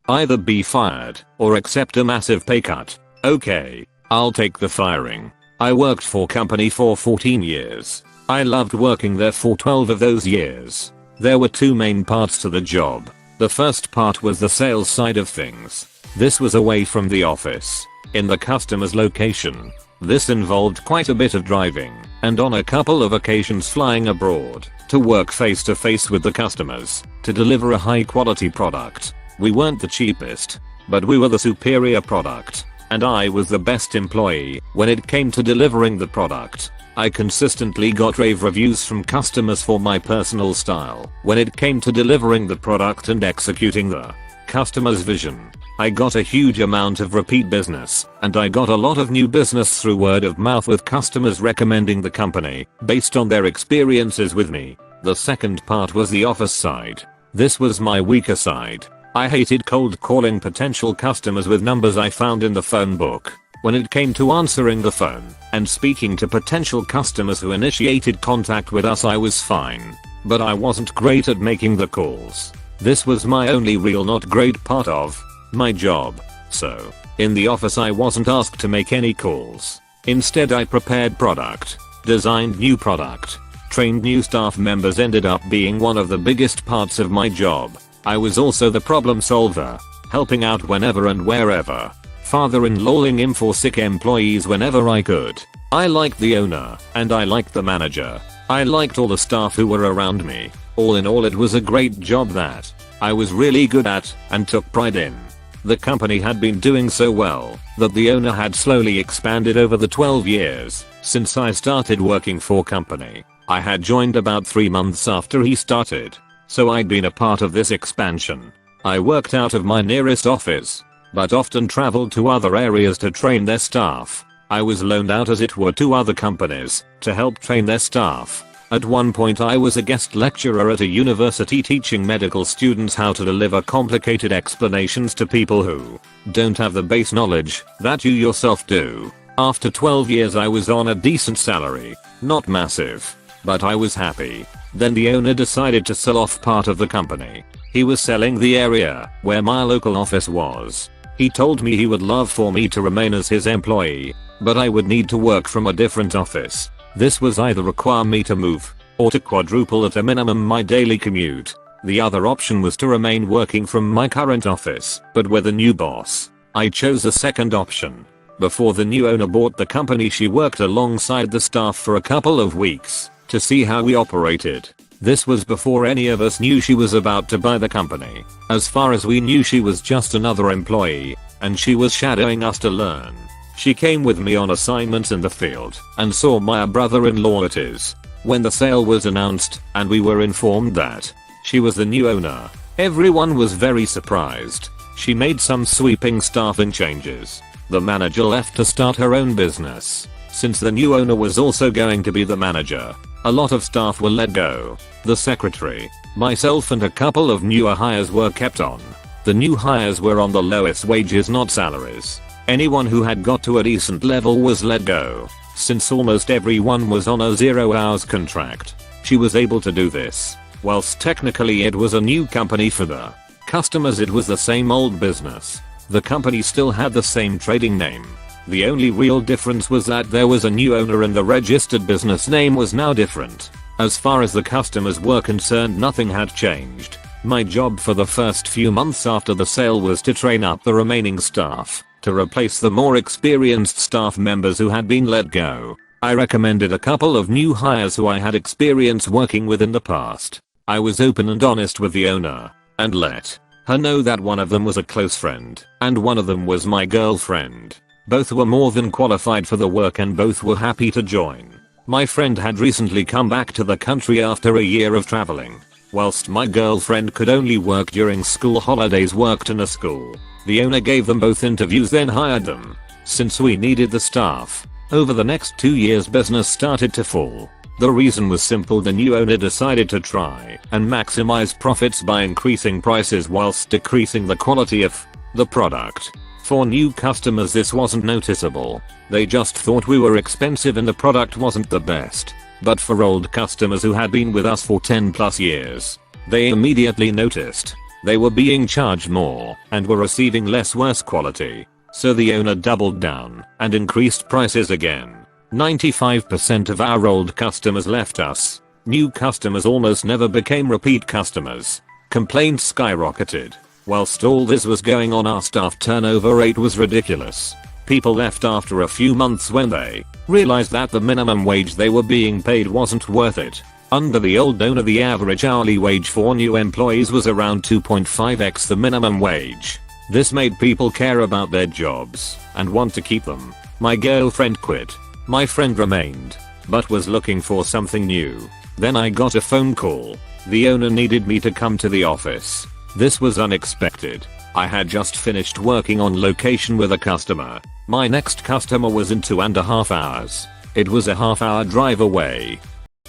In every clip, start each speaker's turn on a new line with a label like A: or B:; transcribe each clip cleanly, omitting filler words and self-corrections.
A: Either be fired or accept a massive pay cut. Okay, I'll take the firing. I worked for company for 14 years. I loved working there for 12 of those years. There were two main parts to the job. The first part was the sales side of things. This was away from the office, in the customer's location. This involved quite a bit of driving, and on a couple of occasions flying abroad, to work face to face with the customers, to deliver a high quality product. We weren't the cheapest, but we were the superior product, and I was the best employee when it came to delivering the product. I consistently got rave reviews from customers for my personal style when it came to delivering the product and executing the customer's vision. I got a huge amount of repeat business, and I got a lot of new business through word of mouth with customers recommending the company based on their experiences with me. The second part was the office side. This was my weaker side. I hated cold calling potential customers with numbers I found in the phone book. When it came to answering the phone and speaking to potential customers who initiated contact with us, I was fine. But I wasn't great at making the calls. This was my only real not great part of my job. So, in the office I wasn't asked to make any calls. Instead I prepared product, designed new product, trained new staff members. Ended up being one of the biggest parts of my job. I was also the problem solver, helping out whenever and wherever. Father-in-lawing in for sick employees whenever I could. I liked the owner, and I liked the manager. I liked all the staff who were around me. All in all, it was a great job that I was really good at and took pride in. The company had been doing so well that the owner had slowly expanded over the 12 years since I started working for company. I had joined about 3 months after he started, so I'd been a part of this expansion. I worked out of my nearest office, but often traveled to other areas to train their staff. I was loaned out as it were to other companies to help train their staff. At one point I was a guest lecturer at a university teaching medical students how to deliver complicated explanations to people who don't have the base knowledge that you yourself do. After 12 years I was on a decent salary, not massive, but I was happy. Then the owner decided to sell off part of the company. He was selling the area where my local office was. He told me he would love for me to remain as his employee, but I would need to work from a different office. This was either require me to move, or to quadruple at a minimum my daily commute. The other option was to remain working from my current office, but with a new boss. I chose the second option. Before the new owner bought the company, she worked alongside the staff for a couple of weeks to see how we operated. This was before any of us knew she was about to buy the company. As far as we knew, she was just another employee, and she was shadowing us to learn. She came with me on assignments in the field and saw my brother-in-law at his. When the sale was announced and we were informed that she was the new owner, everyone was very surprised. She made some sweeping staffing changes. The manager left to start her own business. Since the new owner was also going to be the manager, a lot of staff were let go. The secretary, myself and a couple of newer hires were kept on. The new hires were on the lowest wages, not salaries. Anyone who had got to a decent level was let go. Since almost everyone was on a 0 hours contract, she was able to do this. Whilst technically it was a new company for the customers, it was the same old business. The company still had the same trading name. The only real difference was that there was a new owner and the registered business name was now different. As far as the customers were concerned, nothing had changed. My job for the first few months after the sale was to train up the remaining staff to replace the more experienced staff members who had been let go. I recommended a couple of new hires who I had experience working with in the past. I was open and honest with the owner and let her know that one of them was a close friend and one of them was my girlfriend. Both were more than qualified for the work and both were happy to join. My friend had recently come back to the country after a year of traveling, whilst my girlfriend could only work during school holidays, worked in a school. The owner gave them both interviews, then hired them. Since we needed the staff, over the next 2 years business started to fall. The reason was simple: the new owner decided to try and maximize profits by increasing prices whilst decreasing the quality of the product. For new customers this wasn't noticeable. They just thought we were expensive and the product wasn't the best. But for old customers who had been with us for 10+ years, they immediately noticed. They were being charged more and were receiving worse quality. So the owner doubled down and increased prices again. 95% of our old customers left us. New customers almost never became repeat customers. Complaints skyrocketed. Whilst all this was going on, our staff turnover rate was ridiculous. People left after a few months when they realized that the minimum wage they were being paid wasn't worth it. Under the old owner, the average hourly wage for new employees was around 2.5x the minimum wage. This made people care about their jobs and want to keep them. My girlfriend quit. My friend remained, but was looking for something new. Then I got a phone call. The owner needed me to come to the office. This was unexpected. I had just finished working on location with a customer. My next customer was in 2.5 hours. It was a half-hour drive away.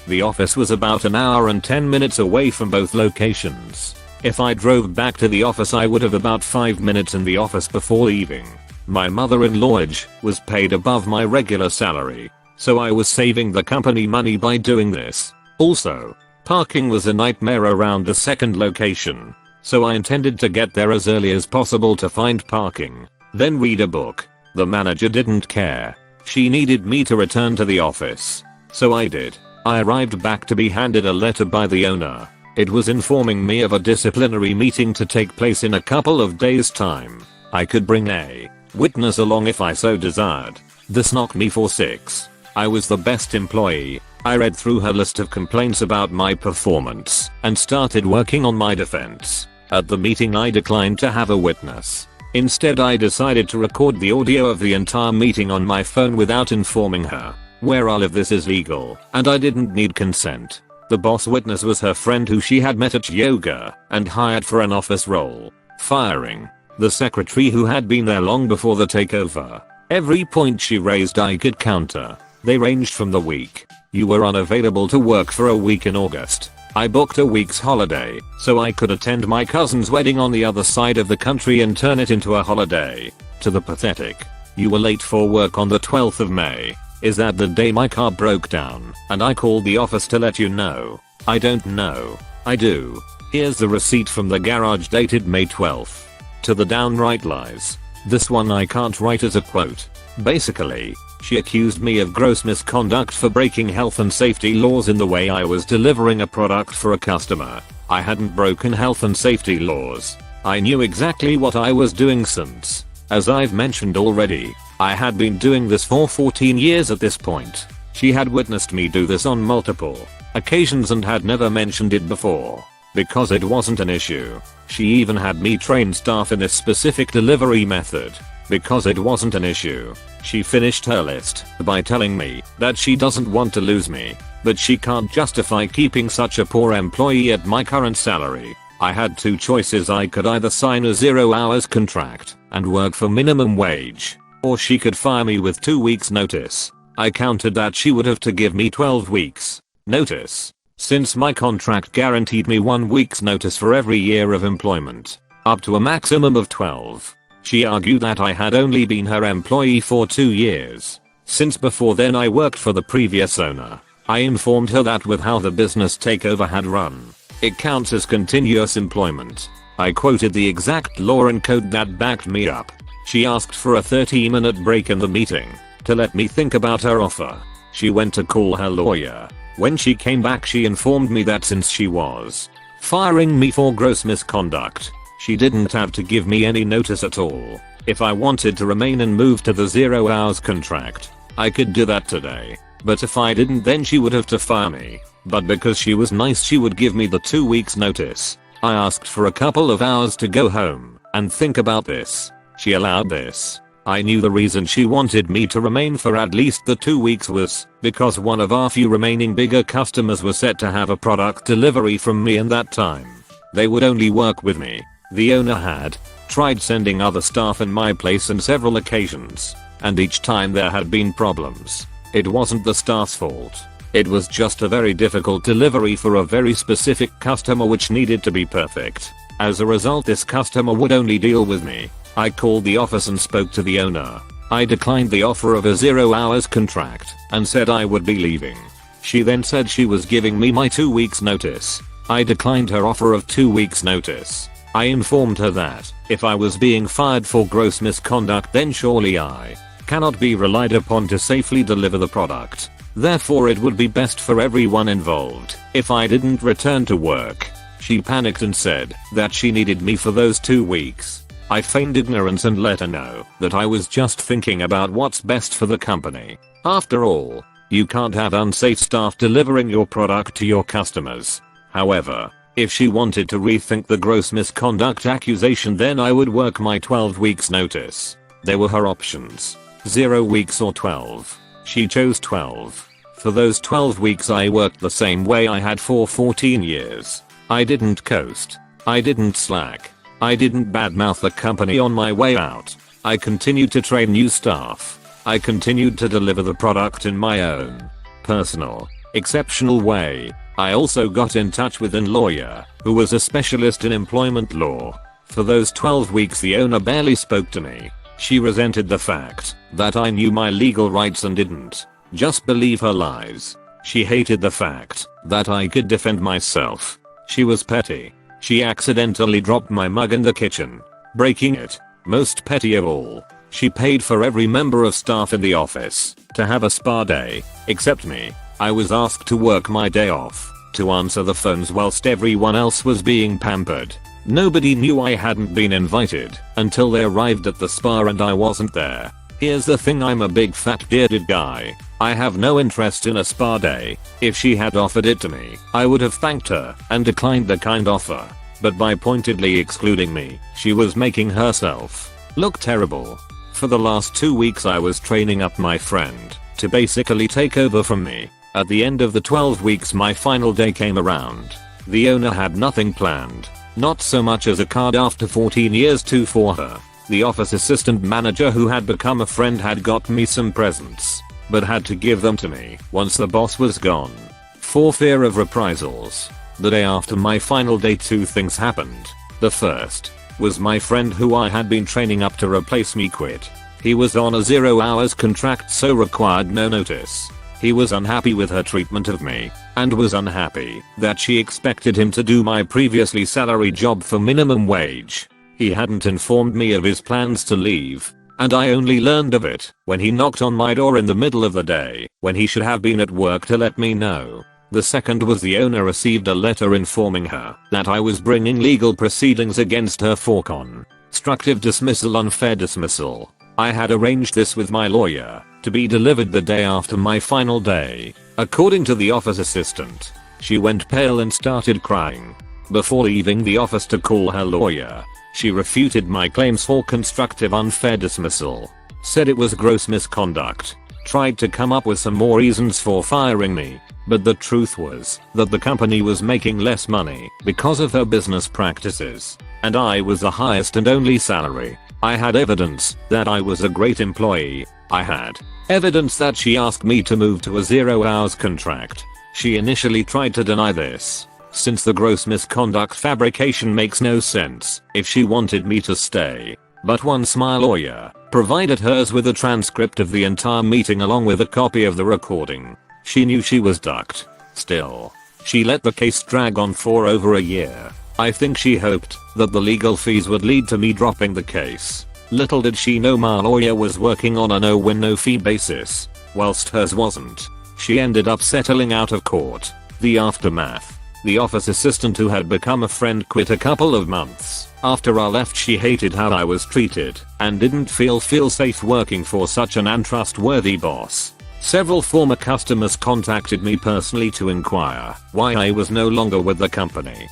A: The office was about an hour and 10 minutes away from both locations. If I drove back to the office, I would have about 5 minutes in the office before leaving. My mother-in-law was paid above my regular salary, so I was saving the company money by doing this. Also, parking was a nightmare around the second location, so I intended to get there as early as possible to find parking, then read a book. The manager didn't care. She needed me to return to the office, so I did. I arrived back to be handed a letter by the owner. It was informing me of a disciplinary meeting to take place in a couple of days' time. I could bring a witness along if I so desired. This knocked me for 6. I was the best employee. I read through her list of complaints about my performance and started working on my defense. At the meeting, I declined to have a witness. Instead, I decided to record the audio of the entire meeting on my phone without informing her. Where all of this is legal, and I didn't need consent. The boss witness was her friend who she had met at yoga and hired for an office role. Firing the secretary who had been there long before the takeover. Every point she raised I could counter. They ranged from the week you were unavailable to work for a week in August. I booked a week's holiday so I could attend my cousin's wedding on the other side of the country and turn it into a holiday. To the pathetic, you were late for work on the 12th of May. Is that the day my car broke down and I called the office to let you know? I don't know. I do. Here's the receipt from the garage dated May 12th. To the downright lies. This one I can't write as a quote. Basically, she accused me of gross misconduct for breaking health and safety laws in the way I was delivering a product for a customer. I hadn't broken health and safety laws. I knew exactly what I was doing since, as I've mentioned already, I had been doing this for 14 years at this point. She had witnessed me do this on multiple occasions and had never mentioned it before, because it wasn't an issue. She even had me train staff in this specific delivery method, because it wasn't an issue. She finished her list by telling me that she doesn't want to lose me, but she can't justify keeping such a poor employee at my current salary. I had two choices. I could either sign a 0 hours contract and work for minimum wage, or she could fire me with 2 weeks notice. I countered that she would have to give me 12 weeks notice, since my contract guaranteed me 1 week's notice for every year of employment, up to a maximum of 12. She argued that I had only been her employee for 2 years, since before then I worked for the previous owner. I informed her that with how the business takeover had run, it counts as continuous employment. I quoted the exact law and code that backed me up. She asked for a 30-minute break in the meeting to let me think about her offer. She went to call her lawyer. When she came back, she informed me that since she was firing me for gross misconduct, she didn't have to give me any notice at all. If I wanted to remain and move to the 0 hours contract, I could do that today. But if I didn't, then she would have to fire me. But because she was nice, she would give me the 2 weeks notice. I asked for a couple of hours to go home and think about this. She allowed this. I knew the reason she wanted me to remain for at least the 2 weeks was because one of our few remaining bigger customers was set to have a product delivery from me in that time. They would only work with me. The owner had tried sending other staff in my place on several occasions, and each time there had been problems. It wasn't the staff's fault. It was just a very difficult delivery for a very specific customer which needed to be perfect. As a result, this customer would only deal with me. I called the office and spoke to the owner. I declined the offer of a 0 hours contract and said I would be leaving. She then said she was giving me my 2 weeks notice. I declined her offer of 2 weeks notice. I informed her that if I was being fired for gross misconduct, then surely I cannot be relied upon to safely deliver the product. Therefore it would be best for everyone involved if I didn't return to work. She panicked and said that she needed me for those 2 weeks. I feigned ignorance and let her know that I was just thinking about what's best for the company. After all, you can't have unsafe staff delivering your product to your customers. However, if she wanted to rethink the gross misconduct accusation, then I would work my 12 weeks notice. They were her options: 0 weeks or 12. She chose 12. For those 12 weeks I worked the same way I had for 14 years. I didn't coast. I didn't slack. I didn't badmouth the company on my way out. I continued to train new staff. I continued to deliver the product in my own personal, exceptional way. I also got in touch with a lawyer who was a specialist in employment law. For those 12 weeks the owner barely spoke to me. She resented the fact that I knew my legal rights and didn't just believe her lies. She hated the fact that I could defend myself. She was petty. She accidentally dropped my mug in the kitchen, breaking it. Most petty of all, she paid for every member of staff in the office to have a spa day, except me. I was asked to work my day off to answer the phones whilst everyone else was being pampered. Nobody knew I hadn't been invited until they arrived at the spa and I wasn't there. Here's the thing, I'm a big fat bearded guy. I have no interest in a spa day. If she had offered it to me, I would have thanked her and declined the kind offer. But by pointedly excluding me, she was making herself look terrible. For the last 2 weeks I was training up my friend to basically take over from me. At the end of the 12 weeks my final day came around. The owner had nothing planned, not so much as a card after 14 years for her. The office assistant manager who had become a friend had got me some presents, but had to give them to me once the boss was gone, for fear of reprisals. The day after my final day 2 things happened. The first was my friend who I had been training up to replace me quit. He was on a 0 hours contract, so required no notice. He was unhappy with her treatment of me, and was unhappy that she expected him to do my previously salary job for minimum wage. He hadn't informed me of his plans to leave, and I only learned of it when he knocked on my door in the middle of the day, when he should have been at work to let me know. The second was the owner received a letter informing her that I was bringing legal proceedings against her for constructive dismissal, unfair dismissal. I had arranged this with my lawyer to be delivered the day after my final day. According to the office assistant, she went pale and started crying. Before leaving the office to call her lawyer, she refuted my claims for constructive unfair dismissal, said it was gross misconduct, tried to come up with some more reasons for firing me, but the truth was that the company was making less money because of her business practices, and I was the highest and only salary. I had evidence that I was a great employee. I had evidence that she asked me to move to a 0 hours contract. She initially tried to deny this, since the gross misconduct fabrication makes no sense if she wanted me to stay. But once my lawyer provided hers with a transcript of the entire meeting along with a copy of the recording, she knew she was ducked. Still, she let the case drag on for over a year. I think she hoped that the legal fees would lead to me dropping the case. Little did she know my lawyer was working on a no-win no-fee basis, whilst hers wasn't. She ended up settling out of court. The aftermath. The office assistant who had become a friend quit a couple of months after I left. She hated how I was treated and didn't feel safe working for such an untrustworthy boss. Several former customers contacted me personally to inquire why I was no longer with the company.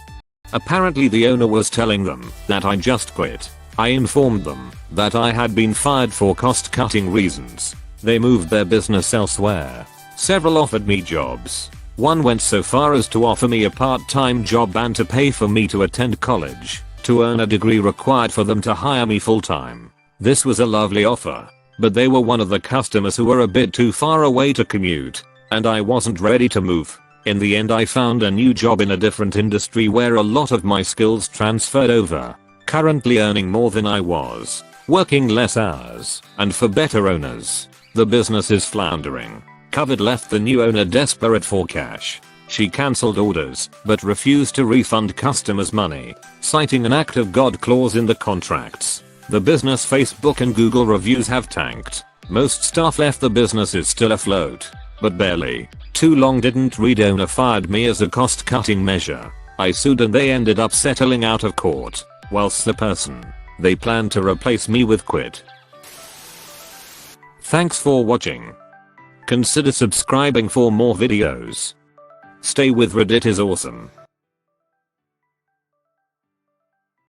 A: Apparently the owner was telling them that I just quit. I informed them that I had been fired for cost-cutting reasons. They moved their business elsewhere. Several offered me jobs. One went so far as to offer me a part-time job and to pay for me to attend college to earn a degree required for them to hire me full-time. This was a lovely offer, but they were one of the customers who were a bit too far away to commute, and I wasn't ready to move. In the end I found a new job in a different industry where a lot of my skills transferred over. Currently earning more than I was, working less hours, and for better owners. The business is floundering. Covered left the new owner desperate for cash. She cancelled orders, but refused to refund customers' money, citing an act of God clause in the contracts. The business Facebook and Google reviews have tanked. Most staff left, the business is still afloat, but barely. Too long didn't read, owner fired me as a cost cutting measure. I sued and they ended up settling out of court, whilst the person they planned to replace me with quit. Thanks for watching. Consider subscribing for more videos. Stay with Reddit is awesome.